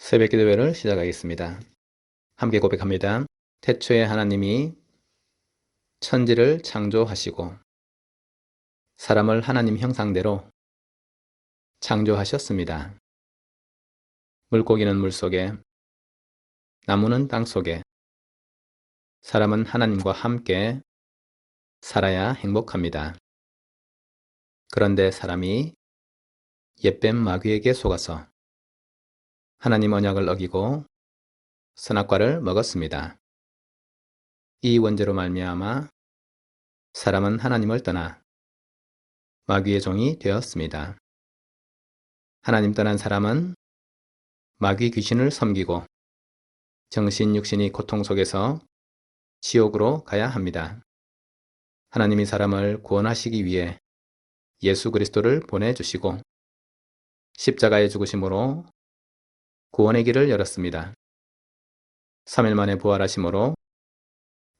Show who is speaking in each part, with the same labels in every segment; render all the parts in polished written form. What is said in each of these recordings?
Speaker 1: 새벽기도회를 시작하겠습니다. 함께 고백합니다. 태초에 하나님이 천지를 창조하시고 사람을 하나님 형상대로 창조하셨습니다. 물고기는 물속에, 나무는 땅속에, 사람은 하나님과 함께 살아야 행복합니다. 그런데 사람이 옛뱀 마귀에게 속아서 하나님 언약을 어기고 선악과를 먹었습니다. 이 원죄로 말미암아 사람은 하나님을 떠나 마귀의 종이 되었습니다. 하나님 떠난 사람은 마귀 귀신을 섬기고 정신 육신이 고통 속에서 지옥으로 가야 합니다. 하나님이 사람을 구원하시기 위해 예수 그리스도를 보내주시고 십자가의 죽으심으로 구원의 길을 열었습니다. 3일 만에 부활하심으로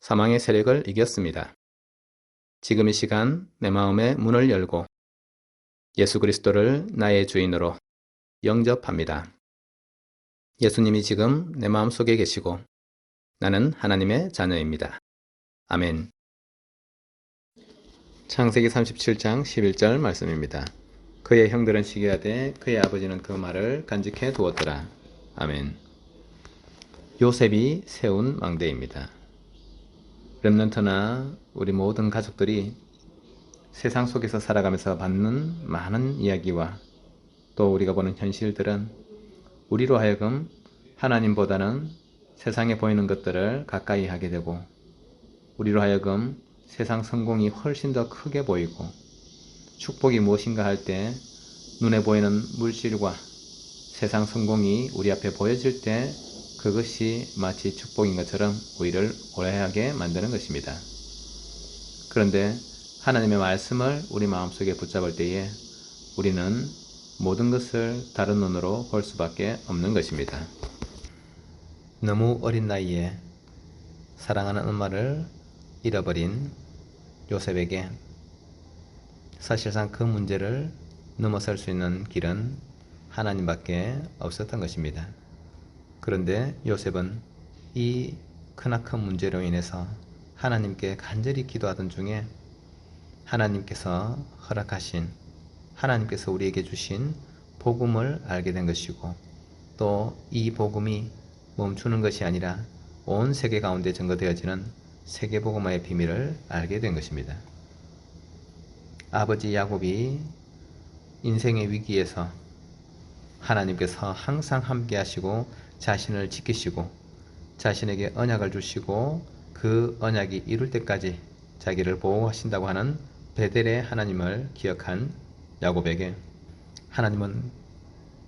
Speaker 1: 사망의 세력을 이겼습니다. 지금 이 시간 내 마음의 문을 열고 예수 그리스도를 나의 주인으로 영접합니다. 예수님이 지금 내 마음속에 계시고 나는 하나님의 자녀입니다. 아멘. 창세기 37장 11절 말씀입니다. 그의 형들은 시기하되 그의 아버지는 그 말을 간직해 두었더라. 아멘. 요셉이 세운 망대입니다. 렘넌트나 우리 모든 가족들이 세상 속에서 살아가면서 받는 많은 이야기와 또 우리가 보는 현실들은 우리로 하여금 하나님보다는 세상에 보이는 것들을 가까이 하게 되고 우리로 하여금 세상 성공이 훨씬 더 크게 보이고 축복이 무엇인가 할 때 눈에 보이는 물질과 세상 성공이 우리 앞에 보여질 때 그것이 마치 축복인 것처럼 우리를 오해하게 만드는 것입니다. 그런데 하나님의 말씀을 우리 마음속에 붙잡을 때에 우리는 모든 것을 다른 눈으로 볼 수밖에 없는 것입니다. 너무 어린 나이에 사랑하는 엄마를 잃어버린 요셉에게 사실상 그 문제를 넘어설 수 있는 길은 하나님밖에 없었던 것입니다. 그런데 요셉은 이 크나큰 문제로 인해서 하나님께 간절히 기도하던 중에 하나님께서 허락하신, 하나님께서 우리에게 주신 복음을 알게 된 것이고 또 이 복음이 멈추는 것이 아니라 온 세계 가운데 전거되어지는 세계복음화의 비밀을 알게 된 것입니다. 아버지 야곱이 인생의 위기에서 하나님께서 항상 함께 하시고 자신을 지키시고 자신에게 언약을 주시고 그 언약이 이룰 때까지 자기를 보호하신다고 하는 베델의 하나님을 기억한 야곱에게 하나님은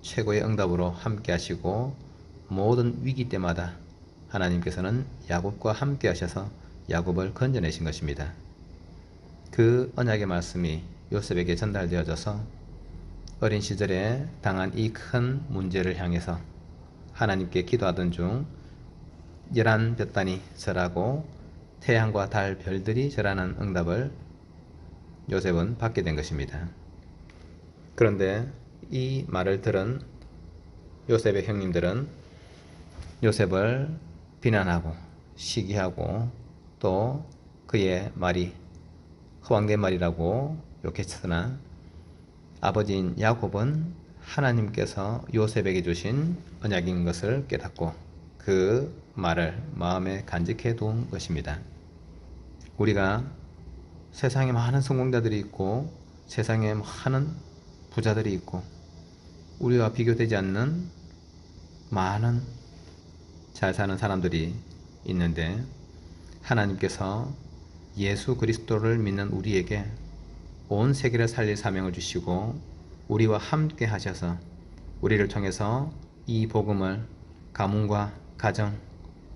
Speaker 1: 최고의 응답으로 함께 하시고 모든 위기 때마다 하나님께서는 야곱과 함께 하셔서 야곱을 건져내신 것입니다. 그 언약의 말씀이 요셉에게 전달되어져서 어린 시절에 당한 이 큰 문제를 향해서 하나님께 기도하던 중 11볕단이 절하고 태양과 달, 별들이 절하는 응답을 요셉은 받게 된 것입니다. 그런데 이 말을 들은 요셉의 형님들은 요셉을 비난하고 시기하고 또 그의 말이 허황된 말이라고 욕했으나 아버지인 야곱은 하나님께서 요셉에게 주신 언약인 것을 깨닫고 그 말을 마음에 간직해 둔 것입니다. 우리가 세상에 많은 성공자들이 있고 세상에 많은 부자들이 있고 우리와 비교되지 않는 많은 잘 사는 사람들이 있는데 하나님께서 예수 그리스도를 믿는 우리에게 온 세계를 살릴 사명을 주시고 우리와 함께 하셔서 우리를 통해서 이 복음을 가문과 가정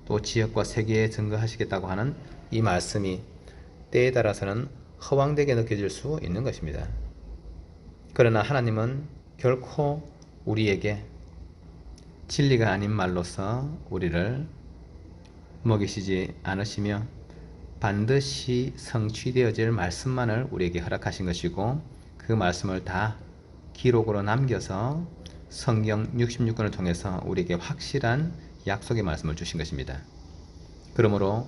Speaker 1: 또 지역과 세계에 증거하시겠다고 하는 이 말씀이 때에 따라서는 허황되게 느껴질 수 있는 것입니다. 그러나 하나님은 결코 우리에게 진리가 아닌 말로서 우리를 먹이시지 않으시며 반드시 성취되어질 말씀만을 우리에게 허락하신 것이고 그 말씀을 다 기록으로 남겨서 성경 66권을 통해서 우리에게 확실한 약속의 말씀을 주신 것입니다. 그러므로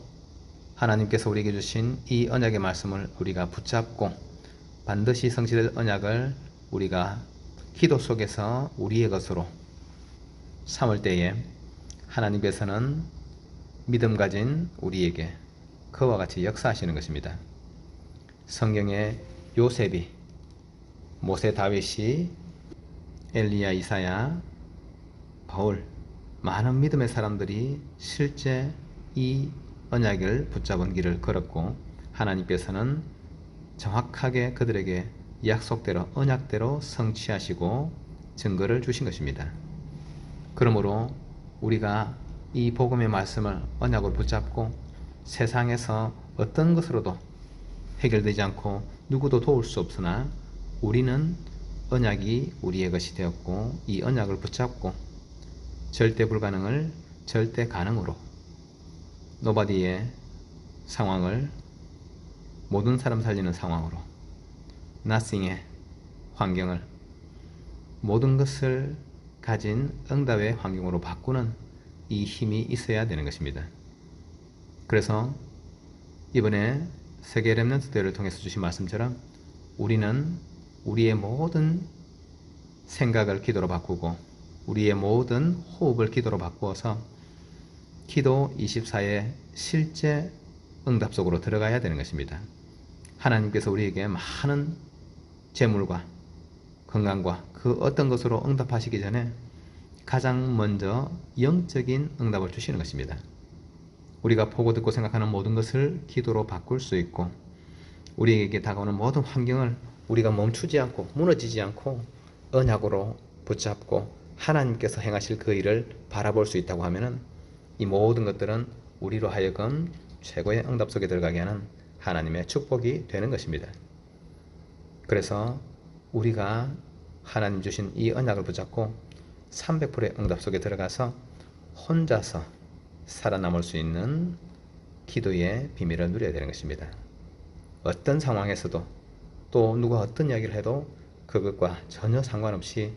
Speaker 1: 하나님께서 우리에게 주신 이 언약의 말씀을 우리가 붙잡고 반드시 성취될 언약을 우리가 기도 속에서 우리의 것으로 삼을 때에 하나님께서는 믿음 가진 우리에게 그와 같이 역사하시는 것입니다. 성경에 요셉이, 모세, 다윗이, 엘리야, 이사야, 바울, 많은 믿음의 사람들이 실제 이 언약을 붙잡은 길을 걸었고 하나님께서는 정확하게 그들에게 약속대로 언약대로 성취하시고 증거를 주신 것입니다. 그러므로 우리가 이 복음의 말씀을 언약으로 붙잡고 세상에서 어떤 것으로도 해결되지 않고 누구도 도울 수 없으나 우리는 언약이 우리의 것이 되었고 이 언약을 붙잡고 절대 불가능을 절대 가능으로 노바디의 상황을 모든 사람 살리는 상황으로 nothing의 환경을 모든 것을 가진 응답의 환경으로 바꾸는 이 힘이 있어야 되는 것입니다. 그래서 이번에 세계 렘넌트 대회를 통해서 주신 말씀처럼 우리는 우리의 모든 생각을 기도로 바꾸고 우리의 모든 호흡을 기도로 바꾸어서 기도 24의 실제 응답 속으로 들어가야 되는 것입니다. 하나님께서 우리에게 많은 재물과 건강과 그 어떤 것으로 응답하시기 전에 가장 먼저 영적인 응답을 주시는 것입니다. 우리가 보고 듣고 생각하는 모든 것을 기도로 바꿀 수 있고 우리에게 다가오는 모든 환경을 우리가 멈추지 않고 무너지지 않고 언약으로 붙잡고 하나님께서 행하실 그 일을 바라볼 수 있다고 하면은 이 모든 것들은 우리로 하여금 최고의 응답 속에 들어가게 하는 하나님의 축복이 되는 것입니다. 그래서 우리가 하나님 주신 이 언약을 붙잡고 300%의 응답 속에 들어가서 혼자서 살아남을 수 있는 기도의 비밀을 누려야 되는 것입니다. 어떤 상황에서도 또 누가 어떤 이야기를 해도 그것과 전혀 상관없이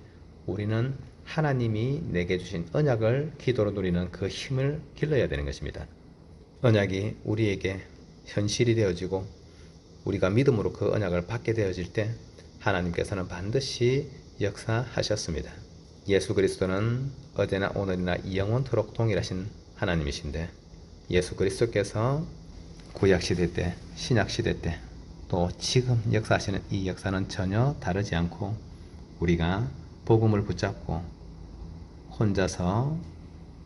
Speaker 1: 우리는 하나님이 내게 주신 언약을 기도로 누리는 그 힘을 길러야 되는 것입니다. 언약이 우리에게 현실이 되어지고 우리가 믿음으로 그 언약을 받게 되어질 때 하나님께서는 반드시 역사하셨습니다. 예수 그리스도는 어제나 오늘이나 영원토록 동일하신 하나님이신데 예수 그리스도께서 구약시대 때, 신약시대 때 또 지금 역사하시는 이 역사는 전혀 다르지 않고 우리가 복음을 붙잡고 혼자서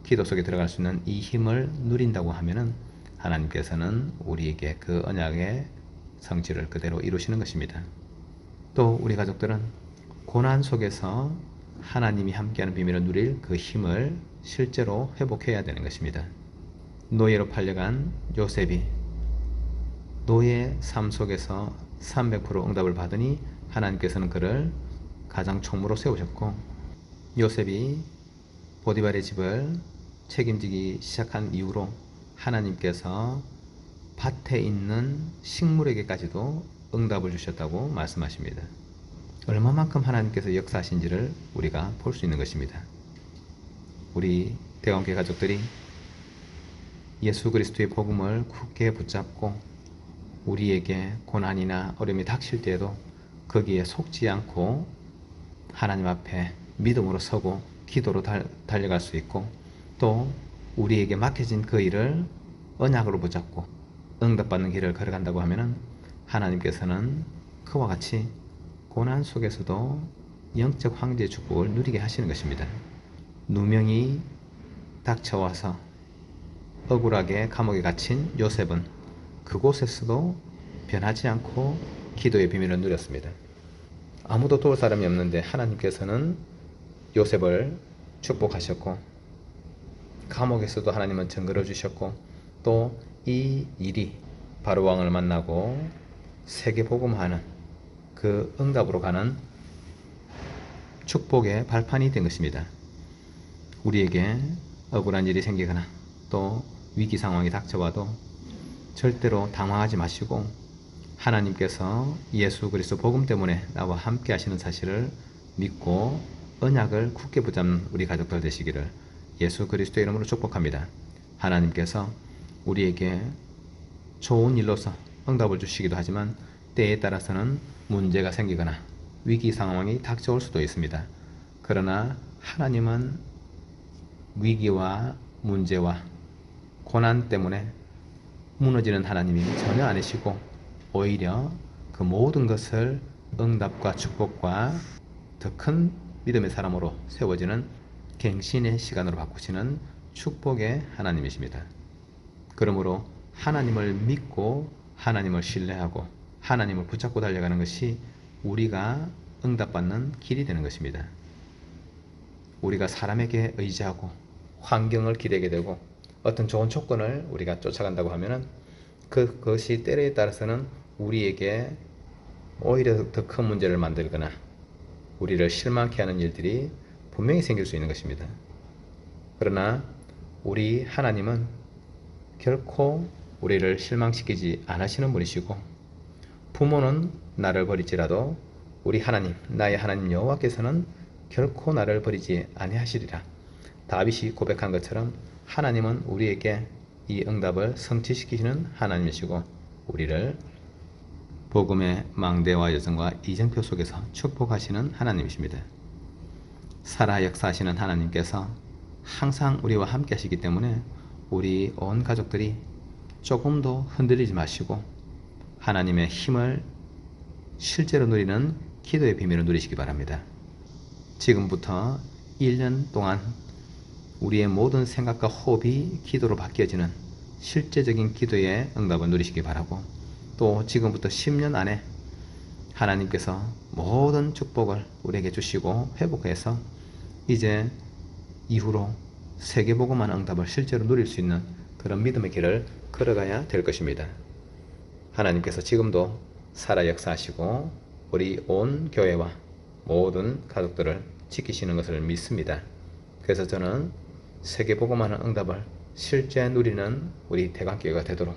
Speaker 1: 기도 속에 들어갈 수 있는 이 힘을 누린다고 하면은 하나님께서는 우리에게 그 언약의 성취를 그대로 이루시는 것입니다. 또 우리 가족들은 고난 속에서 하나님이 함께하는 비밀을 누릴 그 힘을 실제로 회복해야 되는 것입니다. 노예로 팔려간 요셉이 노예 삶 속에서 300% 응답을 받으니 하나님께서는 그를 가장 총무로 세우셨고 요셉이 보디발의 집을 책임지기 시작한 이후로 하나님께서 밭에 있는 식물에게까지도 응답을 주셨다고 말씀하십니다. 얼마만큼 하나님께서 역사하신지를 우리가 볼 수 있는 것입니다. 우리 대원교회 가족들이 예수 그리스도의 복음을 굳게 붙잡고 우리에게 고난이나 어려움이 닥칠 때에도 거기에 속지 않고 하나님 앞에 믿음으로 서고 기도로 달려갈 수 있고 또 우리에게 맡겨진 그 일을 언약으로 붙잡고 응답받는 길을 걸어간다고 하면은 하나님께서는 그와 같이 고난 속에서도 영적 황제의 축복을 누리게 하시는 것입니다. 누명이 닥쳐와서 억울하게 감옥에 갇힌 요셉은 그곳에서도 변하지 않고 기도의 비밀을 누렸습니다. 아무도 도울 사람이 없는데 하나님께서는 요셉을 축복하셨고 감옥에서도 하나님은 증거를 주셨고 또 이 일이 바로 왕을 만나고 세계 복음하는 그 응답으로 가는 축복의 발판이 된 것입니다. 우리에게 억울한 일이 생기거나 또 위기 상황이 닥쳐와도 절대로 당황하지 마시고 하나님께서 예수 그리스도 복음 때문에 나와 함께 하시는 사실을 믿고 언약을 굳게 붙잡는 우리 가족들 되시기를 예수 그리스도의 이름으로 축복합니다. 하나님께서 우리에게 좋은 일로서 응답을 주시기도 하지만 때에 따라서는 문제가 생기거나 위기 상황이 닥쳐올 수도 있습니다. 그러나 하나님은 위기와 문제와 고난 때문에 무너지는 하나님이 전혀 아니시고 오히려 그 모든 것을 응답과 축복과 더 큰 믿음의 사람으로 세워지는 갱신의 시간으로 바꾸시는 축복의 하나님이십니다. 그러므로 하나님을 믿고 하나님을 신뢰하고 하나님을 붙잡고 달려가는 것이 우리가 응답받는 길이 되는 것입니다. 우리가 사람에게 의지하고 환경을 기대게 되고 어떤 좋은 조건을 우리가 쫓아간다고 하면은 그것이 때에 따라서는 우리에게 오히려 더 큰 문제를 만들거나 우리를 실망케 하는 일들이 분명히 생길 수 있는 것입니다. 그러나 우리 하나님은 결코 우리를 실망시키지 않으시는 분이시고 부모는 나를 버릴지라도 우리 하나님, 나의 하나님 여호와께서는 결코 나를 버리지 아니하시리라. 다윗이 고백한 것처럼 하나님은 우리에게 이 응답을 성취시키시는 하나님이시고 우리를 복음의 망대와 여정과 이정표 속에서 축복하시는 하나님이십니다. 살아 역사하시는 하나님께서 항상 우리와 함께 하시기 때문에 우리 온 가족들이 조금도 흔들리지 마시고 하나님의 힘을 실제로 누리는 기도의 비밀을 누리시기 바랍니다. 지금부터 1년 동안 우리의 모든 생각과 호흡이 기도로 바뀌어지는 실제적인 기도의 응답을 누리시기 바라고 또 지금부터 10년 안에 하나님께서 모든 축복을 우리에게 주시고 회복해서 이제 이후로 세계복음만 응답을 실제로 누릴 수 있는 그런 믿음의 길을 걸어가야 될 것입니다. 하나님께서 지금도 살아 역사하시고 우리 온 교회와 모든 가족들을 지키시는 것을 믿습니다. 그래서 저는 세계복음하는 응답을 실제 누리는 우리 대강교회가 되도록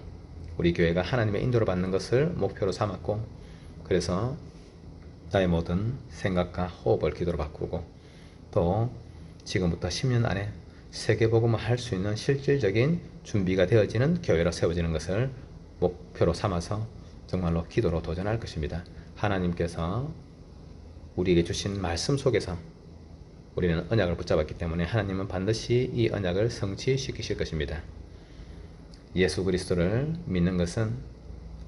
Speaker 1: 우리 교회가 하나님의 인도를 받는 것을 목표로 삼았고 그래서 나의 모든 생각과 호흡을 기도로 바꾸고 또 지금부터 10년 안에 세계복음을 할 수 있는 실질적인 준비가 되어지는 교회로 세워지는 것을 목표로 삼아서 정말로 기도로 도전할 것입니다. 하나님께서 우리에게 주신 말씀 속에서 우리는 언약을 붙잡았기 때문에 하나님은 반드시 이 언약을 성취시키실 것입니다. 예수 그리스도를 믿는 것은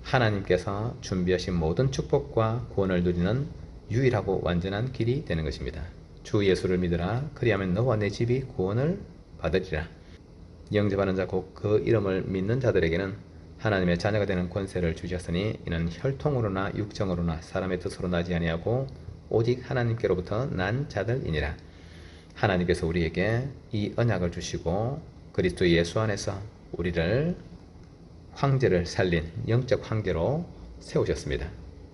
Speaker 1: 하나님께서 준비하신 모든 축복과 구원을 누리는 유일하고 완전한 길이 되는 것입니다. 주 예수를 믿으라. 그리하면 너와 내 집이 구원을 받으리라. 영접하는 자 곧 그 이름을 믿는 자들에게는 하나님의 자녀가 되는 권세를 주셨으니 이는 혈통으로나 육정으로나 사람의 뜻으로 나지 아니하고 오직 하나님께로부터 난 자들이니라. 하나님께서 우리에게 이 언약을 주시고 그리스도 예수 안에서 우리를 황제를 살린 영적 황제로 세우셨습니다.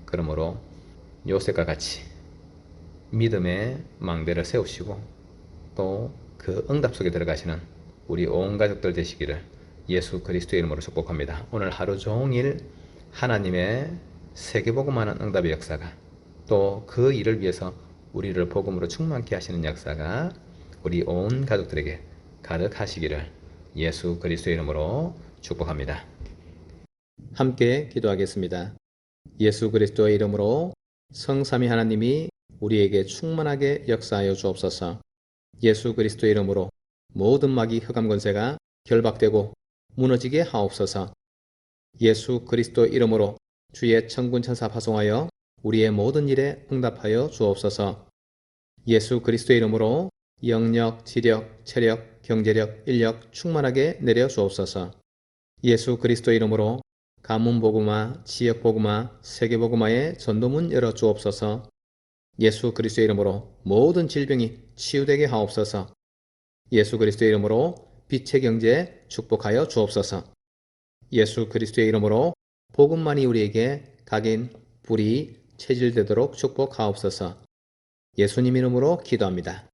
Speaker 1: 그러므로 요셉과 같이 믿음의 망대를 세우시고 또 그 응답 속에 들어가시는 우리 온 가족들 되시기를 예수 그리스도의 이름으로 축복합니다. 오늘 하루 종일 하나님의 세계복음하는 응답의 역사가 또 그 일을 위해서 우리를 복음으로 충만케 하시는 역사가 우리 온 가족들에게 가득하시기를 예수 그리스도의 이름으로 축복합니다. 함께 기도하겠습니다. 예수 그리스도의 이름으로 성삼위 하나님이 우리에게 충만하게 역사하여 주옵소서. 예수 그리스도의 이름으로 모든 마귀 흑암 권세가 결박되고 무너지게 하옵소서. 예수 그리스도 이름으로 주의 천군 천사 파송하여 우리의 모든 일에 응답하여 주옵소서. 예수 그리스도의 이름으로 영력, 지력, 체력, 경제력, 인력 충만하게 내려 주옵소서. 예수 그리스도의 이름으로 가문복음화, 지역복음화, 세계복음화의 전도문 열어 주옵소서. 예수 그리스도의 이름으로 모든 질병이 치유되게 하옵소서. 예수 그리스도의 이름으로 빛의 경제 축복하여 주옵소서. 예수 그리스도의 이름으로 복음만이 우리에게 각인, 불이 체질되도록 축복하옵소서. 예수님 이름으로 기도합니다.